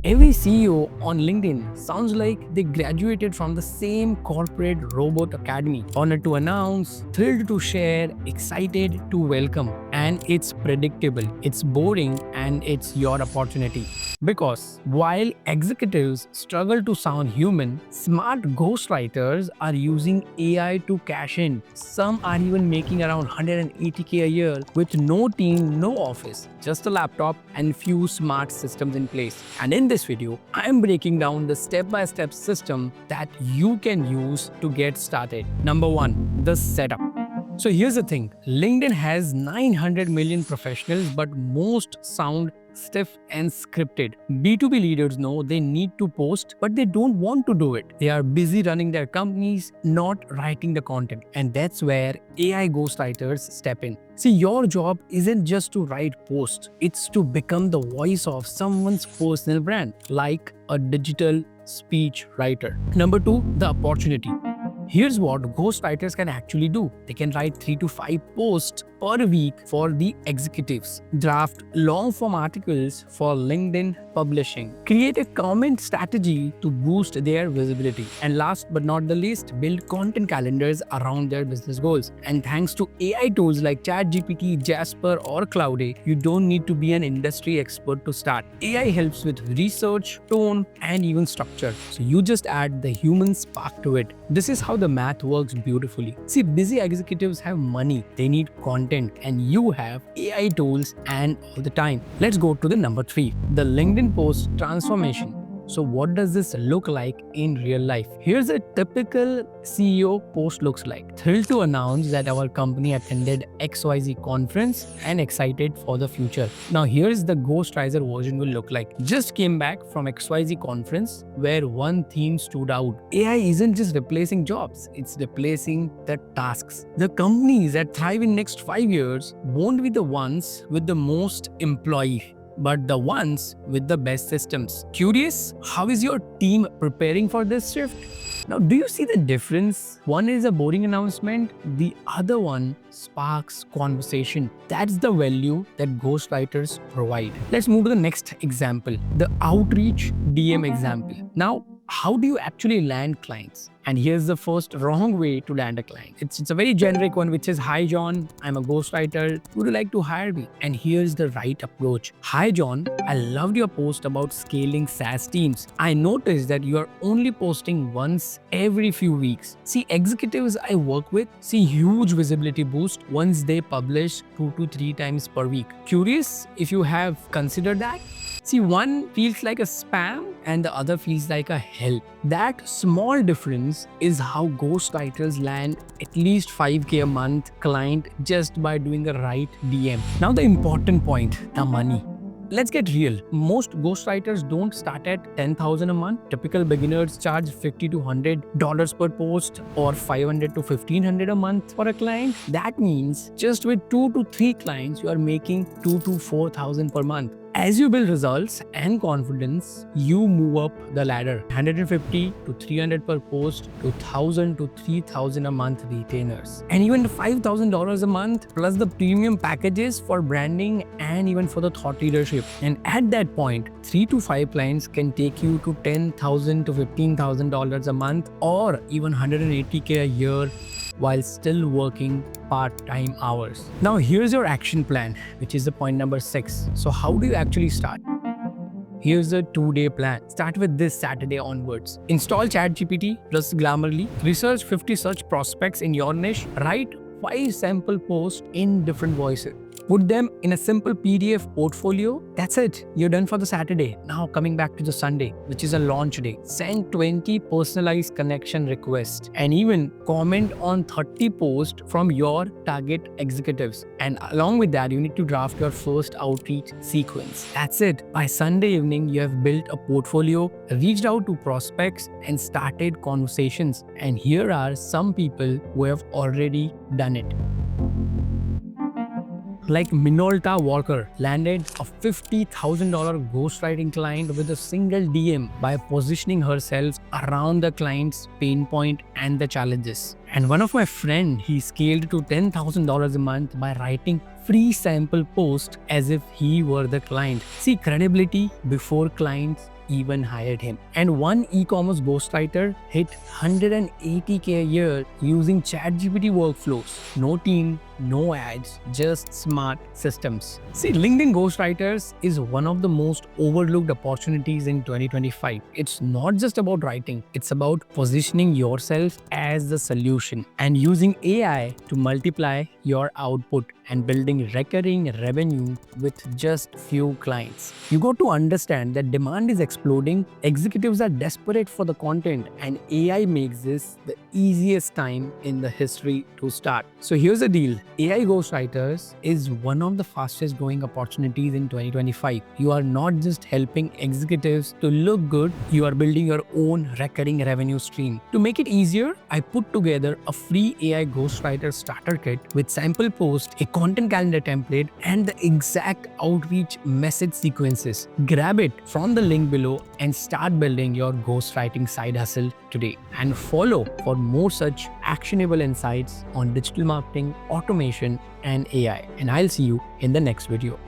Every CEO on LinkedIn sounds like they graduated from the same corporate robot academy. Honored to announce, thrilled to share, excited to welcome. And it's predictable, it's boring, and it's your opportunity. Because while executives struggle to sound human, smart ghostwriters are using AI to cash in. Some are even making around 180K a year with no team, no office, just a laptop and few smart systems in place. And in this video, I am breaking down the step-by-step system that you can use to get started. Number 1, the setup. So here's the thing, LinkedIn has 900 million professionals, but most sound stiff and scripted. B2B leaders know they need to post, but they don't want to do it. They are busy running their companies, not writing the content. And that's where AI ghostwriters step in. See, your job isn't just to write posts, it's to become the voice of someone's personal brand, like a digital speech writer. Number 2, the opportunity. Here's what ghostwriters can actually do. They can write 3 to 5 posts per week for the executives, draft long-form articles for LinkedIn publishing, create a comment strategy to boost their visibility, and last but not the least, build content calendars around their business goals. And thanks to AI tools like ChatGPT, Jasper, or Cloud.ai, you don't need to be an industry expert to start. AI helps with research, tone, and even structure. So you just add the human spark to it. This is how the math works beautifully. See, busy executives have money, they need content, and you have AI tools and all the time. Let's go to the number 3, the LinkedIn post transformation. So what does this look like in real life? Here's a typical CEO post looks like. Thrilled to announce that our company attended XYZ conference and excited for the future. Now here's the ghostwriter version will look like. Just came back from XYZ conference where one theme stood out. AI isn't just replacing jobs, it's replacing the tasks. The companies that thrive in next 5 years won't be the ones with the most employees, but the ones with the best systems. Curious? How is your team preparing for this shift? Now, do you see the difference? One is a boring announcement, the other one sparks conversation. That's the value that ghostwriters provide. Let's move to the next example, the outreach DM example. Now, how do you actually land clients? And here's the first wrong way to land a client. It's a very generic one, which is, "Hi John, I'm a ghostwriter. Would you like to hire me?" And here's the right approach. "Hi John, I loved your post about scaling SaaS teams. I noticed that you are only posting once every few weeks. See, executives I work with see huge visibility boost once they publish 2 to 3 times per week. Curious if you have considered that?" See, one feels like a spam and the other feels like a help. That small difference is how ghostwriters land at least 5K a month client just by doing the right DM. Now the important point, the money. Let's get real. Most ghostwriters don't start at $10,000 a month. Typical beginners charge $50 to $100 per post or $500 to $1,500 a month for a client. That means just with 2 to 3 clients, you are making $2,000 to $4,000 per month. As you build results and confidence, you move up the ladder. 150 to 300 per post to 1,000 to 3,000 a month retainers. And even $5,000 a month plus the premium packages for branding and even for the thought leadership. And at that point, 3 to 5 clients can take you to $10,000 to $15,000 a month or even 180K a year while still working part-time hours. Now here's your action plan, which is the point number 6. So how do you actually start? Here's a 2-day plan. Start with this Saturday onwards. Install ChatGPT plus Grammarly. Research 50 search prospects in your niche. Write 5 sample posts in different voices. Put them in a simple PDF portfolio. That's it. You're done for the Saturday. Now coming back to the Sunday, which is a launch day. Send 20 personalized connection requests and even comment on 30 posts from your target executives. And along with that, you need to draft your first outreach sequence. That's it. By Sunday evening, you have built a portfolio, reached out to prospects and started conversations. And here are some people who have already done it. Like Minolta Walker landed a $50,000 ghostwriting client with a single DM by positioning herself around the client's pain point and the challenges. And one of my friend, he scaled to $10,000 a month by writing free sample post as if he were the client. See, credibility before clients even hired him. And one e-commerce ghostwriter hit 180K a year using ChatGPT workflows. No team, no ads, just smart systems. See, LinkedIn Ghostwriters is one of the most overlooked opportunities in 2025. It's not just about writing, it's about positioning yourself as the solution and using AI to multiply your output and building recurring revenue with just few clients. You got to understand that demand is exploding, executives are desperate for the content, and AI makes this the easiest time in the history to start. So here's the deal. AI Ghostwriters is one of the fastest growing opportunities in 2025. You are not just helping executives to look good, you are building your own recurring revenue stream. To make it easier, I put together a free AI Ghostwriter starter kit with sample posts, a content calendar template, and the exact outreach message sequences. Grab it from the link below and start building your ghostwriting side hustle today. And follow for more such actionable insights on digital marketing, automation, and AI. And I'll see you in the next video.